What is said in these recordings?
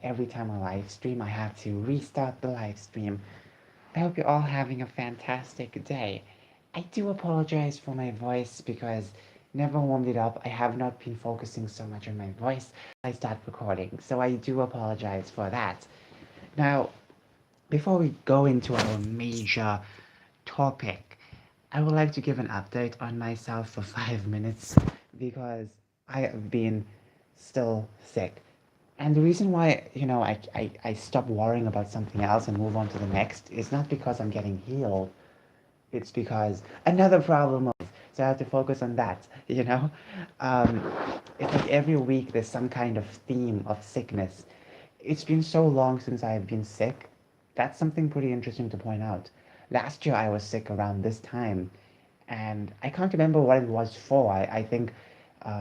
Every time I live stream, I have to restart the live stream. I hope you're all having a fantastic day. I do apologize for my voice because never warmed it up. I have not been focusing so much on my voice I start recording, so I do apologize for that. Now, before we go into our major topic, I would like to give an update on myself for 5 minutes because I have been still sick. And the reason why, I stop worrying about something else and move on to the next is not because I'm getting healed. It's because another problem, so I have to focus on that. Um, it's like every week there's some kind of theme of sickness. It's been so long since I've been sick. That's something pretty interesting to point out. Last year I was sick around this time, and I can't remember what it was for. I think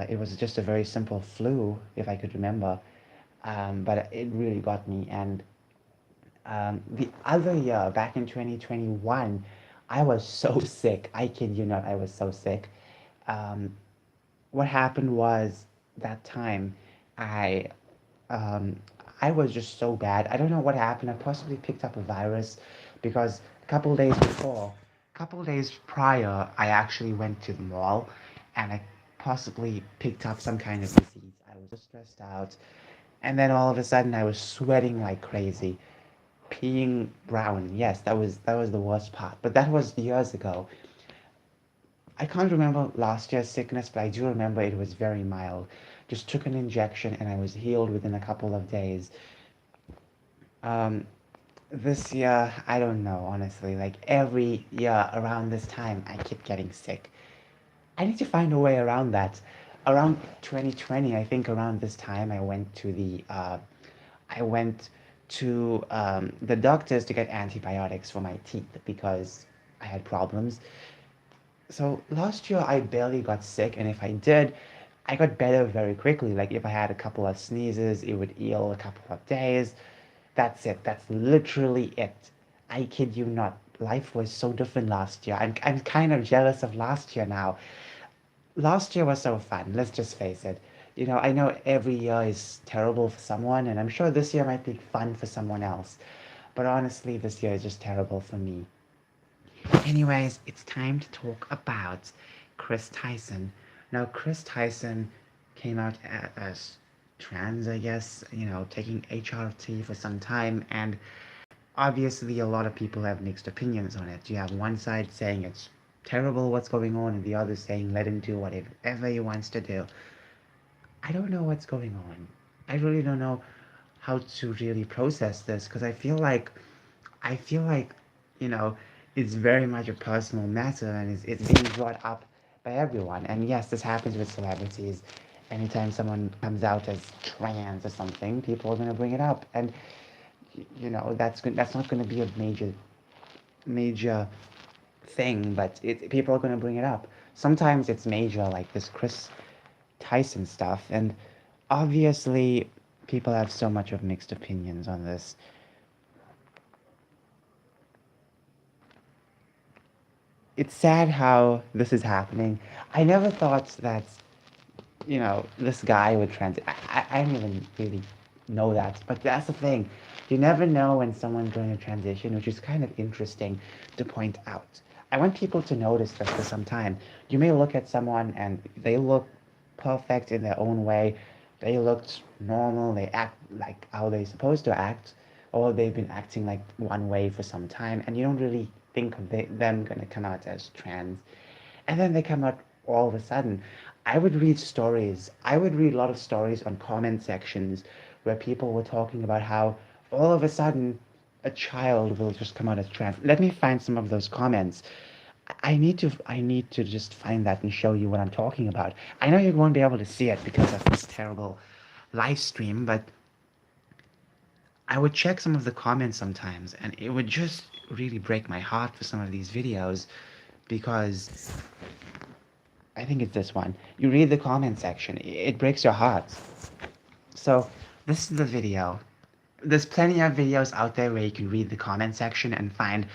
it was just a very simple flu, if I could remember. But it really got me. And the other year, back in 2021, I was so sick. I kid you not, I was so sick. Um, what happened was that time I um, I was just so bad. I don't know what happened. I possibly picked up a virus because a couple days prior, I actually went to the mall and I possibly picked up some kind of disease. I was just stressed out. And then all of a sudden, I was sweating like crazy, peeing brown. Yes, that was the worst part. But that was years ago. I can't remember last year's sickness, but I do remember it was very mild. Just took an injection and I was healed within a couple of days. Um, this year, I don't know, honestly. Like every year around this time, I keep getting sick. I need to find a way around that. Around 2020, I think around this time, I went to the doctors to get antibiotics for my teeth because I had problems. So last year I barely got sick, and if I did, I got better very quickly. Like if I had a couple of sneezes, it would heal a couple of days. That's it. That's literally it. I kid you not. Life was so different last year. I'm kind of jealous of last year now. Last year was so fun, let's just face it. I know every year is terrible for someone, and I'm sure this year might be fun for someone else. But honestly, this year is just terrible for me. Anyways, it's time to talk about Chris Tyson. Now, Chris Tyson came out as trans, I guess, taking HRT for some time, and obviously a lot of people have mixed opinions on it. You have one side saying it's terrible what's going on, and the other saying let him do whatever he wants to do. I don't know what's going on. I really don't know how to really process this because I feel like, you know, it's very much a personal matter and it's being brought up by everyone. And yes, this happens with celebrities. Anytime someone comes out as trans or something, people are going to bring it up. And, that's not going to be a major thing, but people are going to bring it up. Sometimes it's major, like this Chris Tyson stuff. And obviously, people have so much of mixed opinions on this. It's sad how this is happening. I never thought that, this guy would I don't even really know that, but that's the thing. You never know when someone's going to transition, which is kind of interesting to point out. I want people to notice this for some time. You may look at someone and they look perfect in their own way. They looked normal, they act like how they're supposed to act, or they've been acting like one way for some time, and you don't really think of them going to come out as trans. And then they come out all of a sudden. I would read a lot of stories on comment sections where people were talking about how all of a sudden a child will just come out as trans. Let me find some of those comments. I need to just find that and show you what I'm talking about. I know you won't be able to see it because of this terrible live stream, but I would check some of the comments sometimes and it would just really break my heart for some of these videos because I think it's this one. You read the comment section, it breaks your heart. So, this is the video. There's plenty of videos out there where you can read the comment section and find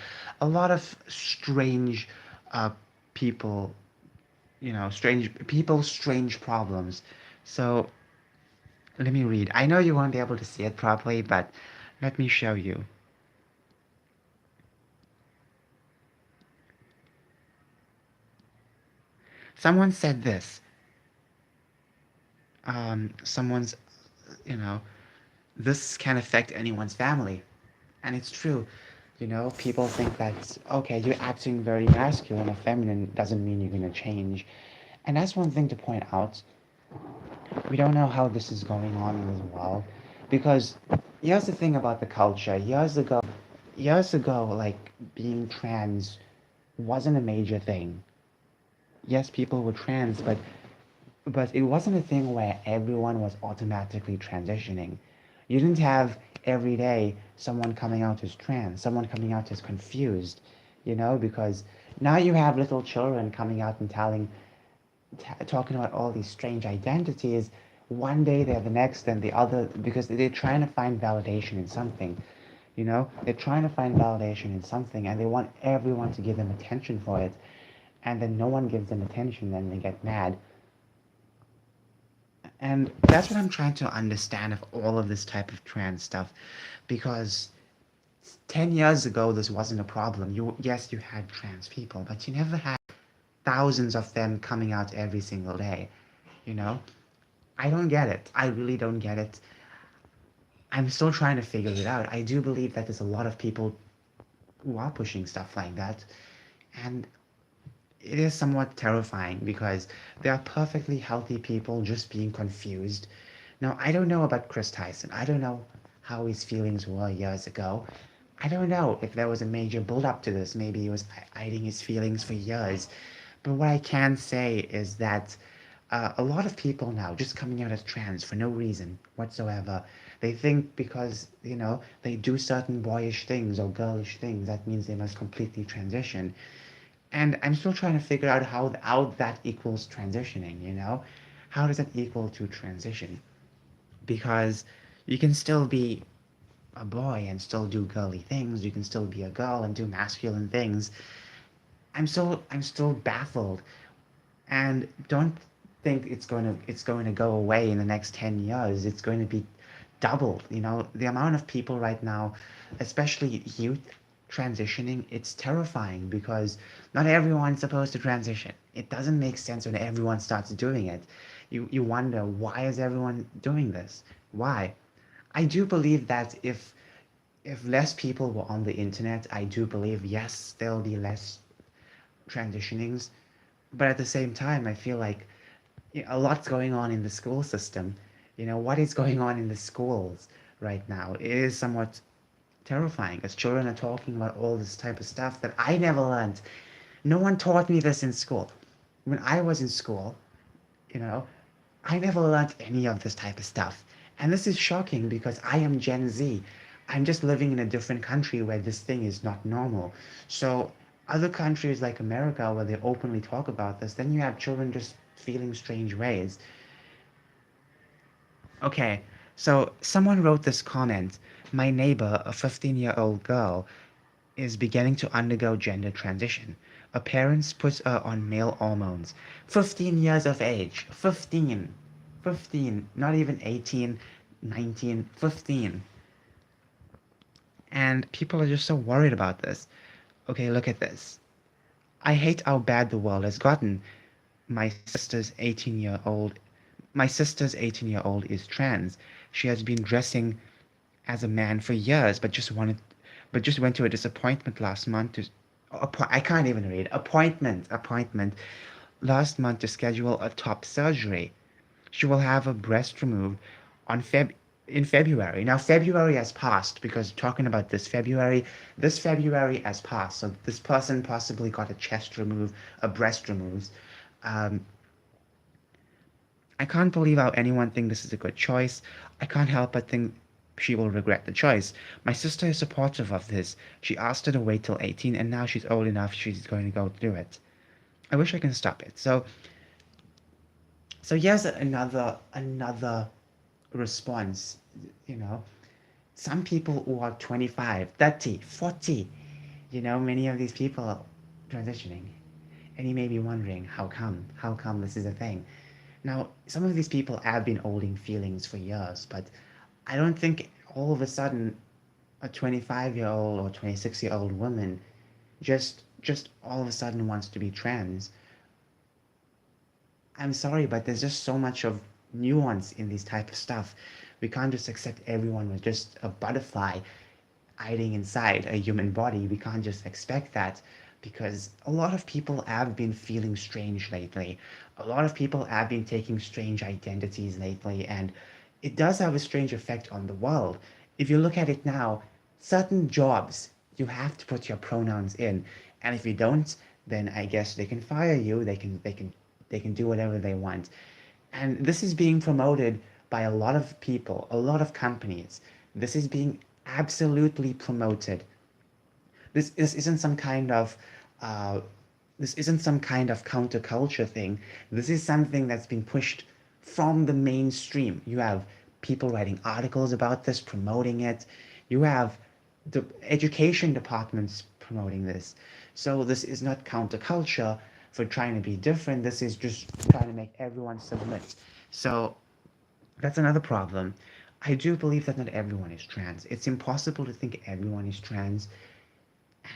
a lot of strange uh, people, strange people, strange problems. So, Let me read. I know you won't be able to see it properly, but let me show you. Someone said this. Someone's, you know, this can affect anyone's family. And it's true. People think that, okay, you're acting very masculine or feminine doesn't mean you're going to change. And that's one thing to point out. We don't know how this is going on as well. Because here's the thing about the culture. Years ago, like being trans wasn't a major thing. Yes, people were trans, but it wasn't a thing where everyone was automatically transitioning. You didn't have every day someone coming out as trans, someone coming out as confused, because now you have little children coming out and talking about all these strange identities. One day they're the next, and the other, because they're trying to find validation in something. They're trying to find validation in something, and they want everyone to give them attention for it. And then no one gives them attention, then they get mad. And that's what I'm trying to understand of all of this type of trans stuff, because 10 years ago this wasn't a problem. Yes, you had trans people, but you never had thousands of them coming out every single day. You know, I don't get it. I really don't get it. I'm still trying to figure it out. I do believe that there's a lot of people who are pushing stuff like that, and it is somewhat terrifying because there are perfectly healthy people just being confused. Now, I don't know about Chris Tyson. I don't know how his feelings were years ago. I don't know if there was a major build up to this. Maybe he was hiding his feelings for years. But what I can say is that a lot of people now just coming out as trans for no reason whatsoever. They think because, they do certain boyish things or girlish things, that means they must completely transition. And I'm still trying to figure out how that equals transitioning, How does that equal to transition? Because you can still be a boy and still do girly things. You can still be a girl and do masculine things. I'm still baffled, and don't think it's going to go away in the next 10 years. It's going to be doubled. The amount of people right now, especially youth, transitioning, it's terrifying because not everyone's supposed to transition. It doesn't make sense when everyone starts doing it. You wonder, why is everyone doing this? Why? I do believe that if less people were on the internet, I do believe, yes, there'll be less transitionings. But at the same time, I feel like a lot's going on in the school system. What is going on in the schools right now? It is somewhat terrifying as children are talking about all this type of stuff that I never learned. No one taught me this in school. When I was in school, you know, I never learned any of this type of stuff. And this is shocking because I am Gen Z. I'm just living in a different country where this thing is not normal. So, other countries like America where they openly talk about this, then you have children just feeling strange ways. Okay, so someone wrote this comment. My neighbor, a 15-year-old girl, is beginning to undergo gender transition. Her parents put her on male hormones. 15 years of age. 15. 15. Not even 18, 19, 15. And people are just so worried about this. Okay, look at this. I hate how bad the world has gotten. My sister's 18-year-old my sister's 18-year-old is trans. She has been dressing as a man for years, but just went to a disappointment last month I can't even read. Appointment last month to schedule a top surgery. She will have a breast removed on in February. Now February has passed because talking about this February has passed. So this person possibly got a chest remove, a breast removed. Um, I can't believe how anyone think this is a good choice. I can't help but think she will regret the choice. My sister is supportive of this. She asked her to wait till 18 and now she's old enough she's going to go do it. I wish I can stop it. So here's another response, you know. Some people who are 25, 30, 40, many of these people are transitioning. And you may be wondering, how come? How come this is a thing? Now, some of these people have been holding feelings for years, but I don't think all of a sudden a 25-year-old or 26-year-old woman just all of a sudden wants to be trans. I'm sorry, but there's just so much of nuance in these type of stuff. We can't just accept everyone with just a butterfly hiding inside a human body. We can't just expect that because a lot of people have been feeling strange lately. A lot of people have been taking strange identities lately, and it does have a strange effect on the world. If you look at it now, certain jobs you have to put your pronouns in, and if you don't, then I guess they can fire you. They can do whatever they want. And this is being promoted by a lot of people, a lot of companies. This is being absolutely promoted. This isn't some kind of uh, this isn't some kind of counterculture thing. This is something that's been pushed from the mainstream. You have people writing articles about this, promoting it. You have the education departments promoting this. So this is not counterculture for trying to be different. This is just trying to make everyone submit. So that's another problem. I do believe that not everyone is trans. It's impossible to think everyone is trans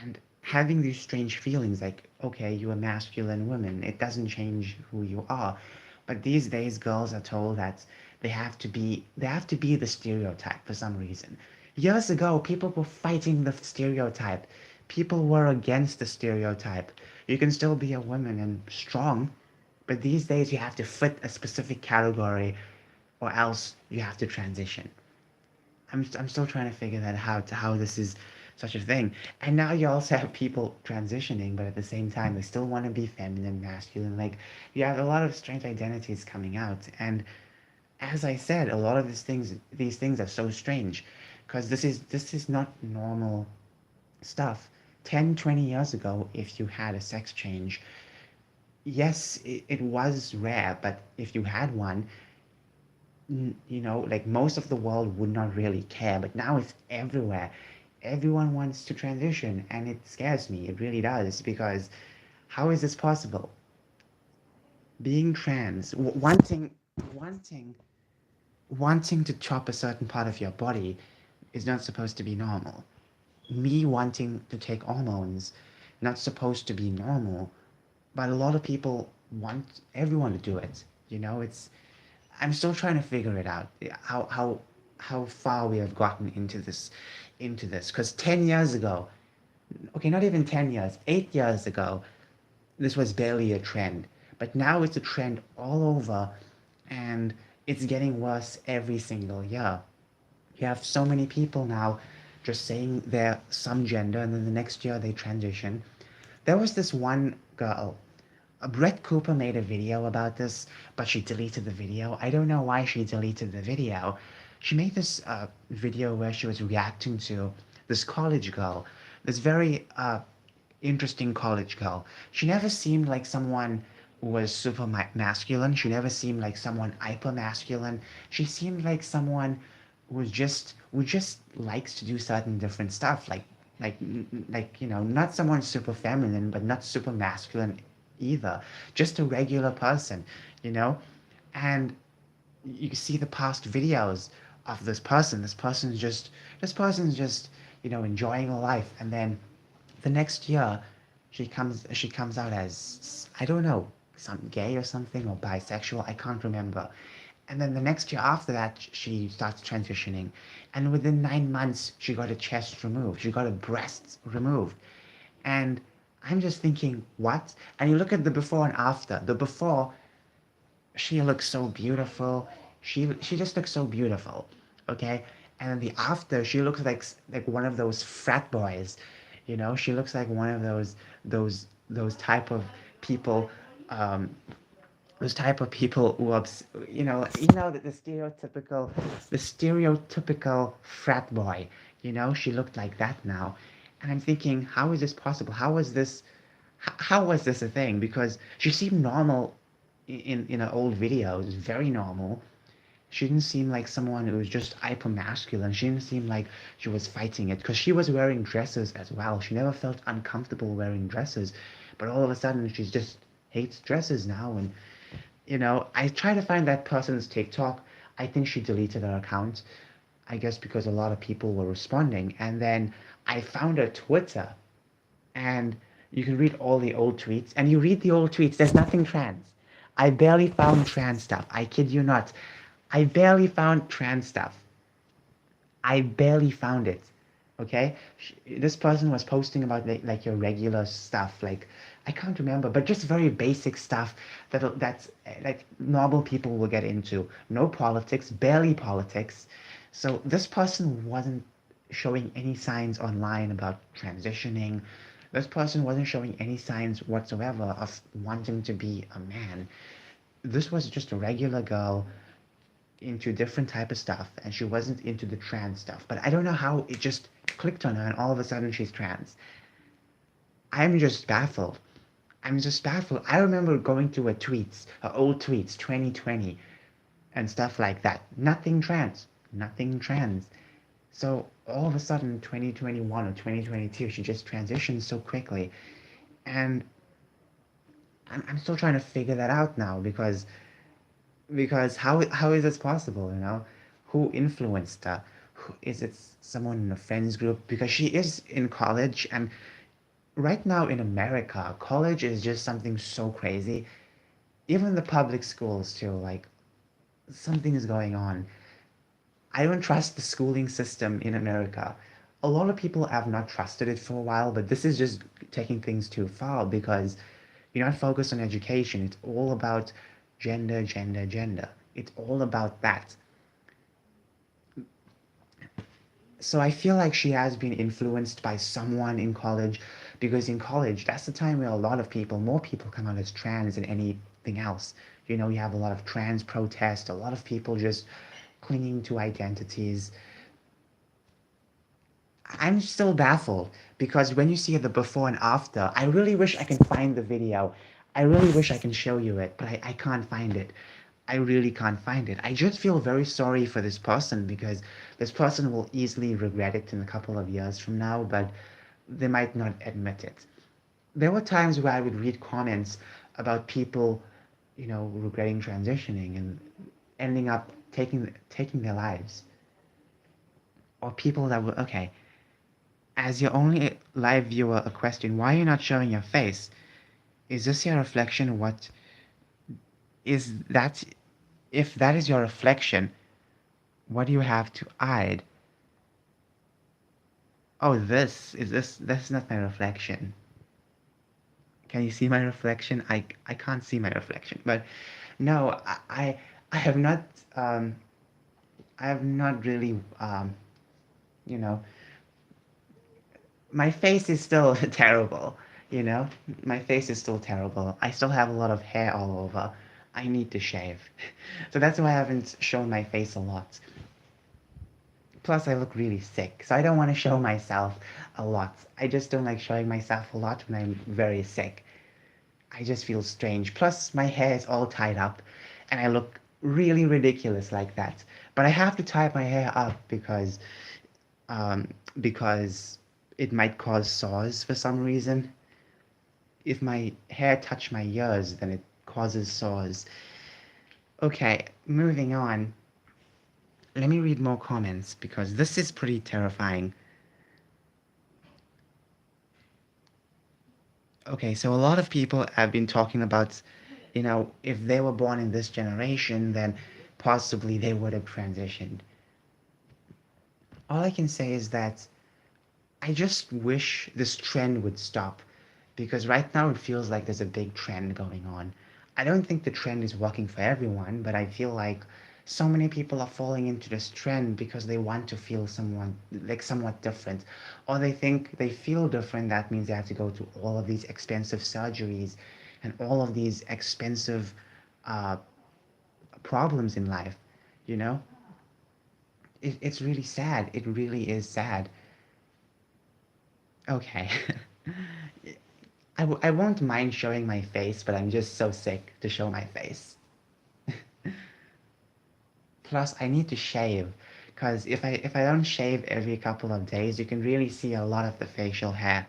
and having these strange feelings like, okay, you're a masculine woman, it doesn't change who you are. But these days girls are told that they have to be the stereotype for some reason. Years ago, people were fighting the stereotype. People were against the stereotype. You can still be a woman and strong, but these days you have to fit a specific category or else you have to transition. I'm still trying to figure that out how this is such a thing. And now you also have people transitioning, but at the same time they still want to be feminine, masculine. Like you have a lot of strange identities coming out. And as I said, a lot of these things are so strange because this is not normal stuff. 10, 20 years ago, if you had a sex change, yes, it was rare, but if you had one, like most of the world would not really care, but now it's everywhere. Everyone wants to transition, and it scares me. It really does, because how is this possible? Being trans, wanting, wanting to chop a certain part of your body is not supposed to be normal. Me wanting to take hormones, not supposed to be normal, but a lot of people want everyone to do it. It's I'm still trying to figure it out. How far we have gotten into this. Because 10 years ago, okay, not even 10 years, 8 years ago, this was barely a trend. But now it's a trend all over, and it's getting worse every single year. You have so many people now just saying they're some gender, and then the next year they transition. There was this one girl. Brett Cooper made a video about this, but she deleted the video. I don't know why she deleted the video. She made this video where she was reacting to this college girl, this very interesting college girl. She never seemed like someone who was super masculine. She never seemed like someone hyper masculine. She seemed like someone who just likes to do certain different stuff, like not someone super feminine, but not super masculine either. Just a regular person, you know. And you see the past videos of this person. This person's just enjoying her life, and then the next year she comes out as, I don't know, some gay or something, or bisexual, I can't remember. And then the next year after that, she starts transitioning, and within 9 months she got her chest removed, she got her breasts removed. And I'm just thinking, what? And you look at the before and after. The before, she looks so beautiful. She just looks so beautiful, okay. And then the after, she looks like one of those frat boys. She looks like one of those type of people, um those type of people who are, the stereotypical frat boy. She looked like that now. And I'm thinking, how is this possible? How was this a thing? Because she seemed normal in her old videos, very normal. She didn't seem like someone who was just hyper masculine. She didn't seem like she was fighting it, because she was wearing dresses as well. She never felt uncomfortable wearing dresses, but all of a sudden she just hates dresses now. And I try to find that person's TikTok. I think she deleted her account. I guess because a lot of people were responding. And then I found her Twitter, and you can read all the old tweets. And you read the old tweets, there's nothing trans. I barely found trans stuff. I kid you not. I barely found trans stuff. I barely found it. Okay, this person was posting about like your regular stuff, like I can't remember, but just very basic stuff that's like normal people will get into. No politics, barely politics. So this person wasn't showing any signs online about transitioning. This person wasn't showing any signs whatsoever of wanting to be a man. This was just a regular girl into different type of stuff, and she wasn't into the trans stuff, but I don't know how it just clicked on her and all of a sudden she's trans. I'm just baffled. I remember going to her old tweets 2020 and stuff like that, nothing trans. So all of a sudden 2021 or 2022 she just transitioned so quickly. And I'm still trying to figure that out now, because how is this possible? Who influenced her? Is it someone in a friends group? Because she is in college, and right now in America, college is just something so crazy. Even the public schools too, like something is going on. I don't trust the schooling system in America. A lot of people have not trusted it for a while, but this is just taking things too far, because you're not focused on education. It's all about gender, gender, gender. It's all about that. So I feel like she has been influenced by someone in college, because in college, that's the time where a lot of people, more people come out as trans than anything else. You have a lot of trans protests, a lot of people just clinging to identities. I'm still baffled, because when you see the before and after, I really wish I can find the video. I really wish I can show you it, but I can't find it. I really can't find it. I just feel very sorry for this person, because this person will easily regret it in a couple of years from now, but they might not admit it. There were times where I would read comments about people, regretting transitioning and ending up taking their lives, or people that were okay. As your only live viewer, a question: why are you not showing your face? Is this your reflection? What is that? If that is your reflection, what do you have to hide? Oh, this is not my reflection. Can you see my reflection? I can't see my reflection. But no, I have not um I have not really you know my face is still terrible, you know? My face is still terrible. I still have a lot of hair all over. I need to shave. So that's why I haven't shown my face a lot. Plus, I look really sick, so I don't want to show myself a lot. I just don't like showing myself a lot when I'm very sick. I just feel strange. Plus, my hair is all tied up, and I look really ridiculous like that. But I have to tie my hair up um, because it might cause sores for some reason. If my hair touch my ears, then it causes sores. Okay, moving on. Let me read more comments, because this is pretty terrifying. Okay, so a lot of people have been talking about, if they were born in this generation, then possibly they would have transitioned. All I can say is that I just wish this trend would stop, because right now it feels like there's a big trend going on. I don't think the trend is working for everyone, but I feel like so many people are falling into this trend because they want to feel someone like somewhat different, or they think they feel different. That means they have to go to all of these expensive surgeries and all of these expensive uh, problems in life. You know, it's really sad. It really is sad. Okay. I won't mind showing my face, but I'm just so sick to show my face. Plus, I need to shave, because if I don't shave every couple of days, you can really see a lot of the facial hair.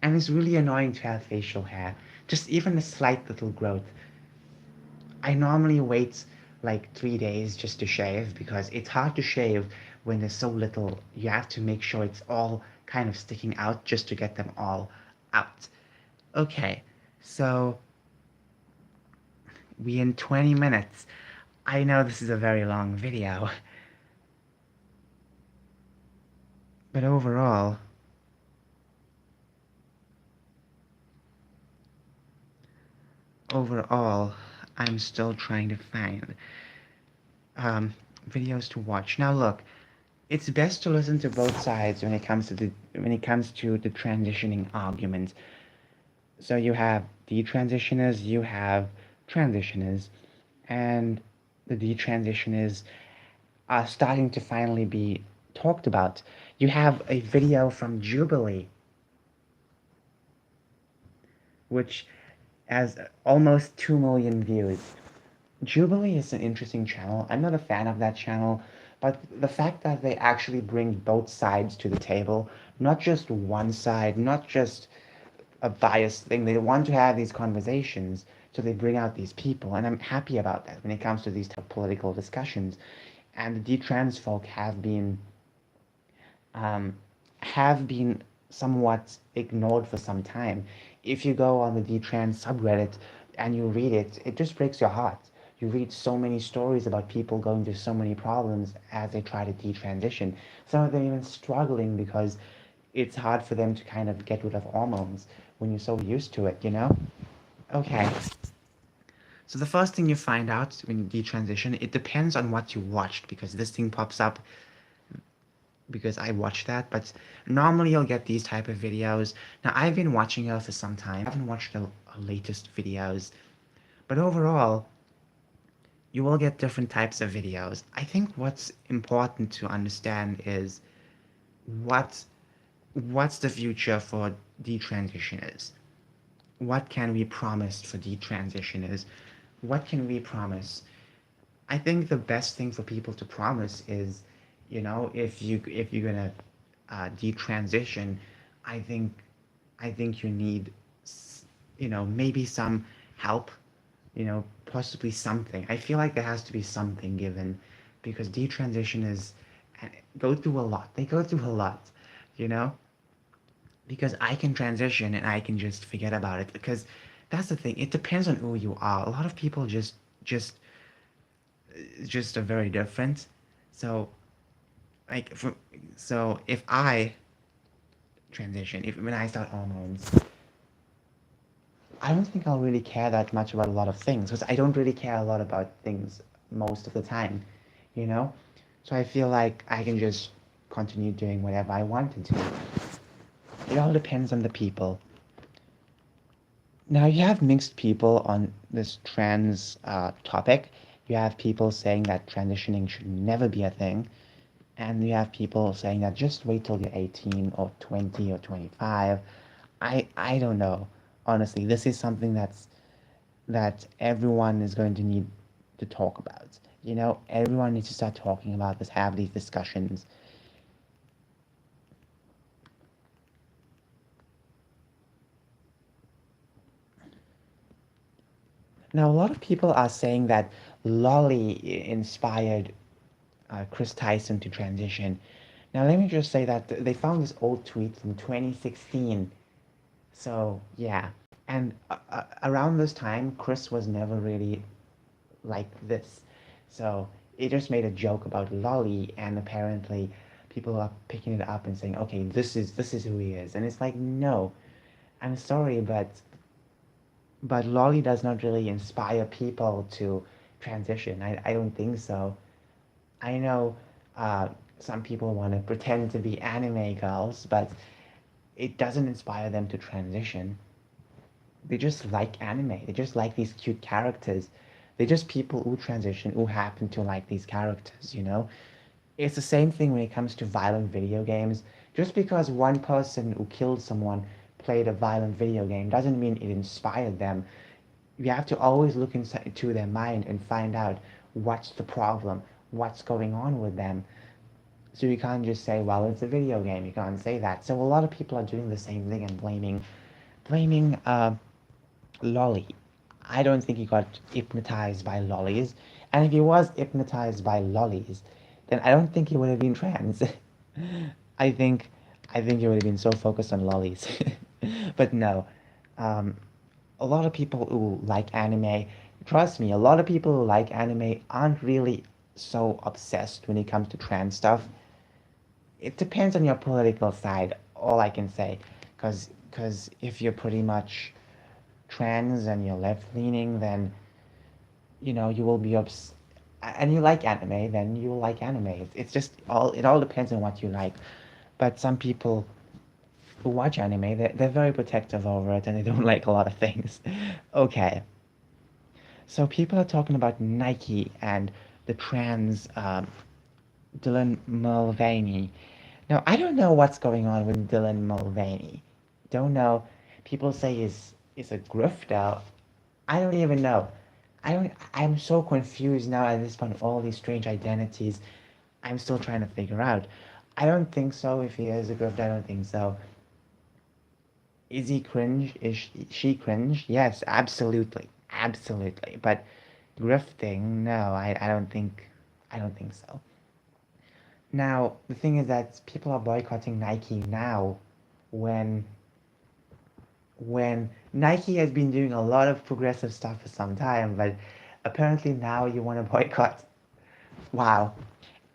And it's really annoying to have facial hair, just even a slight little growth. I normally wait like 3 days just to shave because it's hard to shave when there's so little. You have to make sure it's all kind of sticking out just to get them all out. Okay, so we in 20 minutes. I know this is a very long video, but overall, I'm still trying to find um, videos to watch. Now look, it's best to listen to both sides when it comes to the transitioning argument. So you have detransitioners, you have transitioners, and the detransitioners are starting to finally be talked about. You have a video from Jubilee, which has almost 2 million views. Jubilee is an interesting channel. I'm not a fan of that channel, but the fact that they actually bring both sides to the table, not just one side, not just a biased thing. They want to have these conversations, so they bring out these people, and I'm happy about that when it comes to these type of political discussions. And the detrans folk um, have been somewhat ignored for some time. If you go on the detrans subreddit and you read it, it just breaks your heart. You read so many stories about people going through so many problems as they try to detransition. Some of them even struggling because it's hard for them to kind of get rid of hormones when you're so used to it, you know? Okay. So the first thing you find out when you detransition, it depends on what you watched because this thing pops up because I watched that, but normally you'll get these type of videos. Now I've been watching her for some time. I haven't watched the latest videos, but overall, you will get different types of videos. I think what's important to understand is what what's the future for detransitioners? What can we promise for detransitioners? What can we promise? I think the best thing for people to promise is, if you're gonna detransition, I think I think you need, maybe some help, possibly something. I feel like there has to be something given, because detransition is go through a lot. They go through a lot, you know, because I can transition and I can just forget about it because that's the thing. It depends on who you are. A lot of people just just are very different. So like for, so if I transition, if when I start hormones, I don't think I'll really care that much about a lot of things because I don't really care a lot about things most of the time, you know? So I feel like I can just continue doing whatever I wanted to. It all depends on the people. Now you have mixed people on this trans topic. You have people saying that transitioning should never be a thing, and you have people saying that just wait till you're 18 or 20 or 25. I don't know. Honestly, this is something that everyone is going to need to talk about. Everyone needs to start talking about this, have these discussions. Now, a lot of people are saying that Lolly inspired Chris Tyson to transition. Now, let me just say that they found this old tweet from 2016. So, yeah. And around this time, Chris was never really like this. So, it just made a joke about Lolly, and apparently people are picking it up and saying, okay, this is who he is. And it's like, no, I'm sorry, but Lolly does not really inspire people to transition. I don't think so. I know some people want to pretend to be anime girls, but it doesn't inspire them to transition. They just like anime. They just like these cute characters. They're just people who transition who happen to like these characters. It's the same thing when it comes to violent video games. Just because one person who killed someone played a violent video game doesn't mean it inspired them. You have to always look into their mind and find out what's the problem, what's going on with them. So you can't just say, well, it's a video game. You can't say that. So a lot of people are doing the same thing and blaming lolly. I don't think he got hypnotized by lollies. And if he was hypnotized by lollies, then I don't think he would have been trans. I think I think he would have been so focused on lollies. But no. Um, a lot of people who like anime, trust me, a lot of people who like anime aren't really so obsessed when it comes to trans stuff. It depends on your political side, all I can say. Because if you're pretty much trans and you're left leaning, then you will be and you like anime, then you like anime. It's just it all depends on what you like. But some people who watch anime, they're very protective over it and they don't like a lot of things. Okay, so people are talking about Nike and the trans Dylan Mulvaney. Now, I don't know what's going on with Dylan Mulvaney. Don't know. People say is a grifter. I don't even know. I'm so confused now at this point, all these strange identities. I'm still trying to figure out. I don't think so. If he is a grifter, I don't think so. Is he cringe? Is she cringe? Yes, absolutely. Absolutely. But grifting, no, I don't think so. Now, the thing is that people are boycotting Nike now when Nike has been doing a lot of progressive stuff for some time, but apparently now you want to boycott. Wow.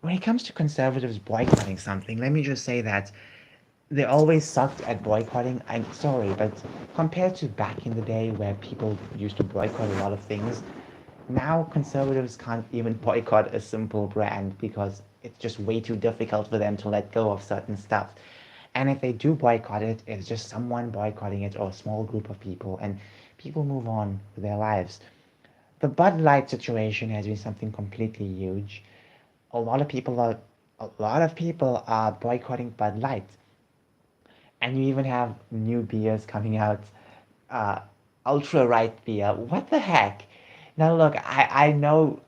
When it comes to conservatives boycotting something, let me just say that they always sucked at boycotting. I'm sorry, but compared to back in the day where people used to boycott a lot of things, now conservatives can't even boycott a simple brand because it's just way too difficult for them to let go of certain stuff. And if they do boycott it, it's just someone boycotting it or a small group of people, and people move on with their lives. The Bud Light situation has been something completely huge. A lot of people are boycotting Bud Light, and you even have new beers coming out, uh, ultra right beer. What the heck? Now look, I know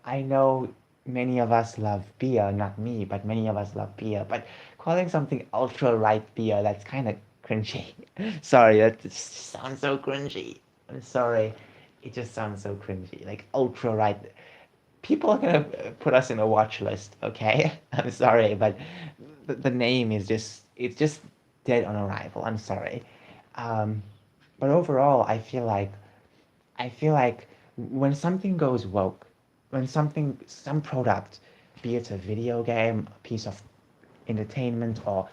many of us love beer, not me, but many of us love beer. But calling something ultra right beer, that's kind of cringy. Sorry, that just sounds so cringy. I'm sorry, it just sounds so cringy. Like ultra right. People are gonna put us in a watch list, okay? I'm sorry, but the name is just dead on arrival. I'm sorry. Um, but overall, I feel like when something goes woke, when some product, be it a video game, a piece of entertainment, or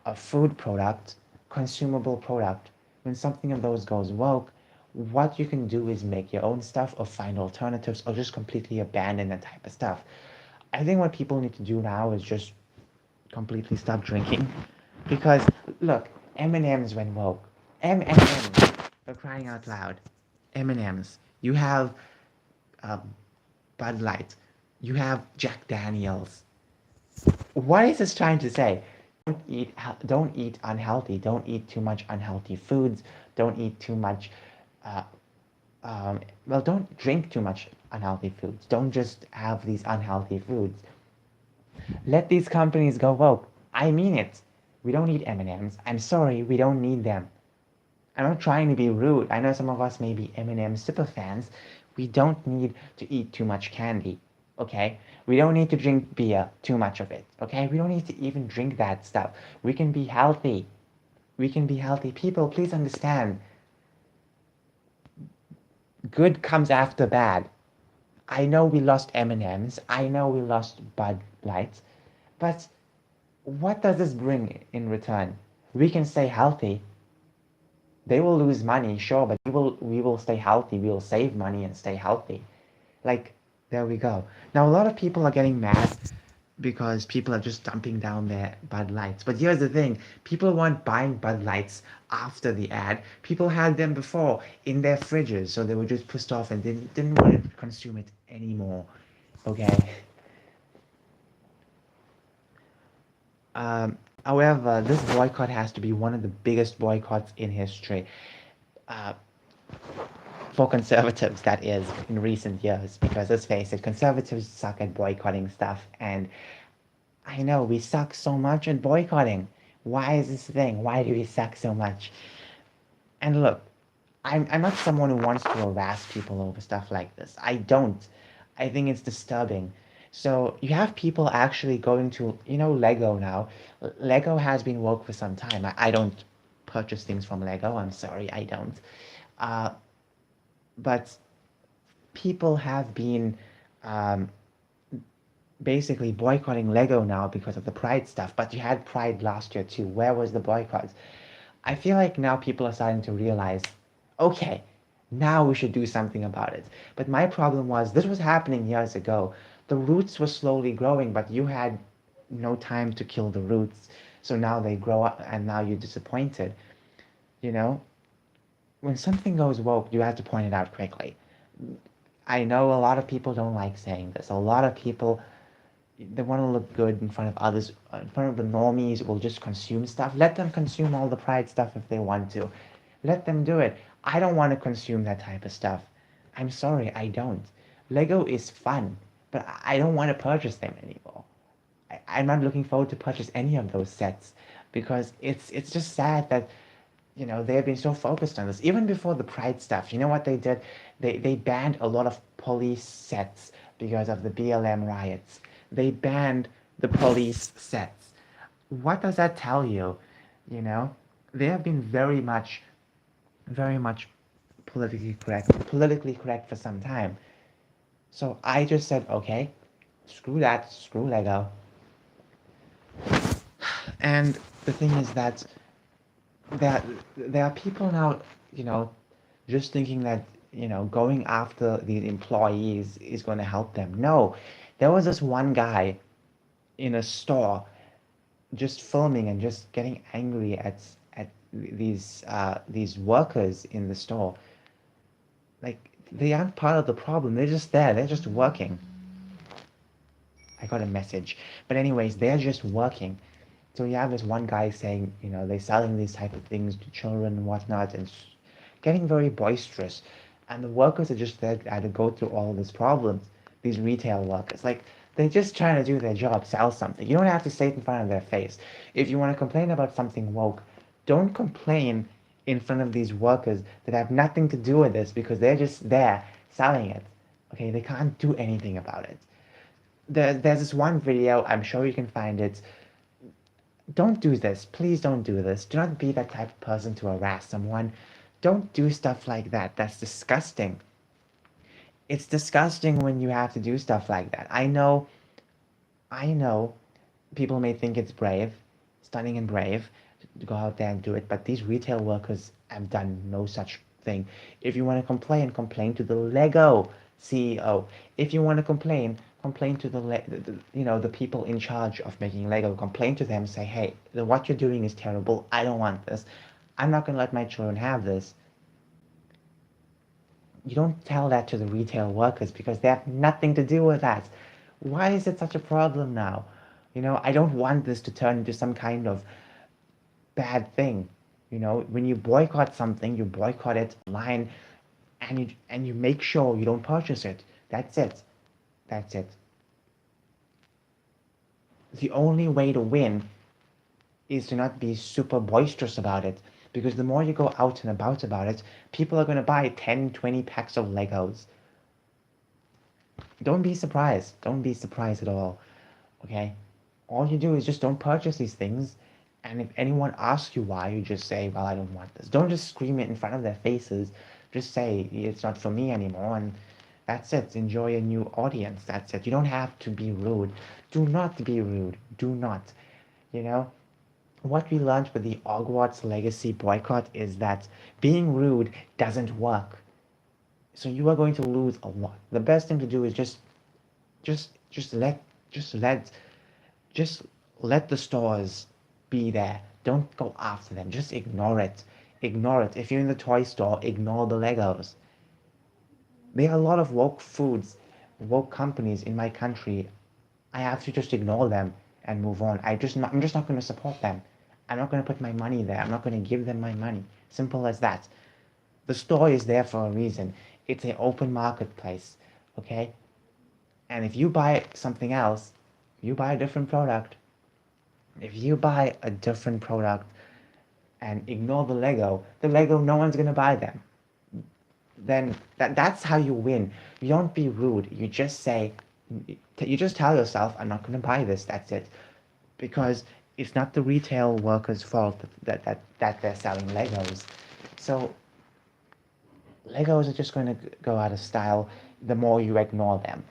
a food product, consumable product, when something of those goes woke, what you can do is make your own stuff or find alternatives or just completely abandon that type of stuff. I think what people need to do now is just completely stop drinking. Because look, M&M's went woke. M&M's, for crying out loud. M&M's. You have uh, Bud Light. You have Jack Daniels. What is this trying to say? Don't eat unhealthy. Don't eat too much unhealthy foods. Don't eat too much. Uh, well, don't drink too much unhealthy foods. Don't just have these unhealthy foods. Let these companies go woke. I mean it. We don't need M&Ms. I'm sorry, we don't need them. I'm not trying to be rude. I know some of us may be M&M super fans. We don't need to eat too much candy, okay? We don't need to drink beer, too much of it, okay? We don't need to even drink that stuff. We can be healthy. We can be healthy. People, please understand. Good comes after bad. I know we lost M&Ms. I know we lost Bud Lights. But what does this bring in return? We can stay healthy. They will lose money, sure, but we will stay healthy. We will save money and stay healthy. Like, there we go. Now a lot of people are getting mad because people are just dumping down their Bud Lights. But here's the thing, people weren't buying Bud Lights after the ad. People had them before in their fridges, so they were just pissed off and didn't want to consume it anymore. Okay. However, this boycott has to be one of the biggest boycotts in history. Uh, for conservatives, that is, in recent years, because let's face it, conservatives suck at boycotting stuff, and I know we suck so much at boycotting. Why is this a thing? Why do we suck so much? And look, I'm not someone who wants to harass people over stuff like this. I don't. I think it's disturbing. So you have people actually going to, Lego now. Lego has been woke for some time. I don't purchase things from Lego. I'm sorry, I don't. Uh, but people have been um, basically boycotting Lego now because of the Pride stuff. But you had Pride last year too. Where was the boycott? I feel like now people are starting to realize, okay, now we should do something about it. But my problem was this was happening years ago. The roots were slowly growing, but you had no time to kill the roots. So now they grow up and now you're disappointed. You know, when something goes woke, you have to point it out quickly. I know a lot of people don't like saying this. A lot of people, they want to look good in front of others, in front of the normies will just consume stuff. Let them consume all the Pride stuff if they want to. Let them do it. I don't want to consume that type of stuff. I'm sorry, I don't. Lego is fun, but I don't want to purchase them anymore. I'm not looking forward to purchase any of those sets because it's just sad that they've been so focused on this. Even before the Pride stuff, you know what they did? They banned a lot of police sets because of the BLM riots. They banned the police sets. What does that tell you? You know, they have been very much politically correct for some time. So I just said, okay, screw that, screw Lego. And the thing is that there there are people now, just thinking that going after these employees is going to help them. No, there was this one guy in a store just filming and just getting angry at these workers in the store. Like they aren't part of the problem. They're just there. They're just working. I got a message, but anyways, they're just working. So you have this one guy saying, they're selling these type of things to children and whatnot, and getting very boisterous. And the workers are just there to go through all these problems. These retail workers, like they're just trying to do their job, sell something. You don't have to say it in front of their face. If you want to complain about something woke, don't complain in front of these workers that have nothing to do with this because they're just there selling it. Okay, they can't do anything about it. There's this one video, I'm sure you can find it. Don't do this. Please don't do this. Do not be that type of person to harass someone. Don't do stuff like that. That's disgusting. It's disgusting when you have to do stuff like that. I know people may think it's brave, stunning and brave to go out there and do it, but these retail workers have done no such thing. If you want to complain, complain to the Lego CEO. If you want to complain, complain to the people in charge of making Lego. Complain to them, say, hey, what you're doing is terrible. I don't want this. I'm not going to let my children have this. You don't tell that to the retail workers because they have nothing to do with that. Why is it such a problem now? I don't want this to turn into some kind of bad thing. When you boycott something, you boycott it online and you make sure you don't purchase it. That's it. That's it. The only way to win is to not be super boisterous about it. Because the more you go out and about it, people are going to buy 10, 20 packs of Legos. Don't be surprised. Don't be surprised at all. Okay? All you do is just don't purchase these things. And if anyone asks you why, you just say, well, I don't want this. Don't just scream it in front of their faces. Just say, it's not for me anymore. And that's it. Enjoy a new audience. That's it. You don't have to be rude. Do not be rude. Do not. You know? What we learned with the Hogwarts Legacy boycott is that being rude doesn't work. So you are going to lose a lot. The best thing to do is just just let just let just let the stores be there. Don't go after them. Just ignore it. Ignore it. If you're in the toy store, ignore the Legos. There are a lot of woke foods, woke companies in my country. I have to just ignore them and move on. I'm just not going to support them. I'm not going to put my money there. I'm not going to give them my money. Simple as that. The store is there for a reason. It's an open marketplace, okay? And if you buy something else, you buy a different product. If you buy a different product and ignore the Lego, no one's going to buy them. then that's how you win. You don't be rude. You just say, you just tell yourself, I'm not going to buy this. That's it. Because it's not the retail workers' fault that they're selling Legos. So Legos are just going to go out of style the more you ignore them.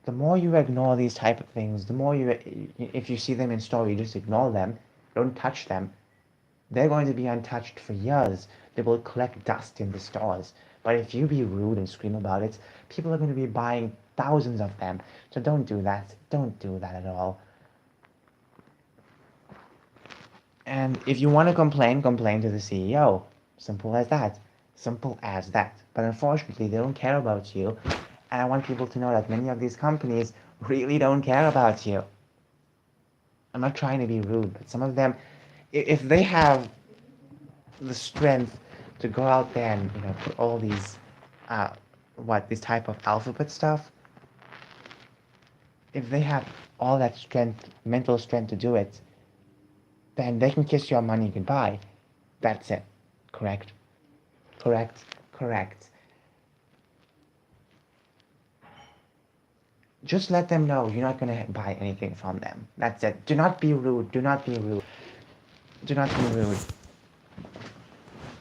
The more you ignore these type of things, the more if you see them in store, you just ignore them, don't touch them, they're going to be untouched for years. They will collect dust in the stores. But if you be rude and scream about it, people are going to be buying thousands of them. So don't do that. Don't do that at all. And if you want to complain, complain to the CEO. Simple as that. Simple as that. But unfortunately, they don't care about you. And I want people to know that many of these companies really don't care about you. I'm not trying to be rude, but some of them, if they have the strength to go out there and put all these, uh, this type of alphabet stuff, if they have all that strength, mental strength to do it, then they can kiss your money goodbye. That's it. Correct? Correct? Correct. Just let them know you're not going to buy anything from them. That's it. Do not be rude. Do not be rude. Do not be rude.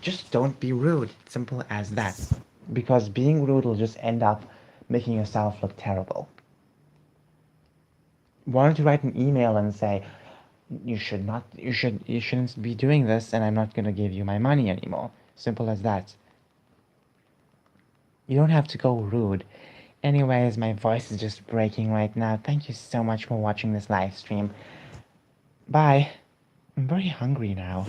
Just don't be rude. Simple as that. Because being rude will just end up making yourself look terrible. Why don't you write an email and say, you shouldn't be doing this, and I'm not going to give you my money anymore. Simple as that. You don't have to go rude. Anyways, my voice is just breaking right now. Thank you so much for watching this live stream. Bye. I'm very hungry now.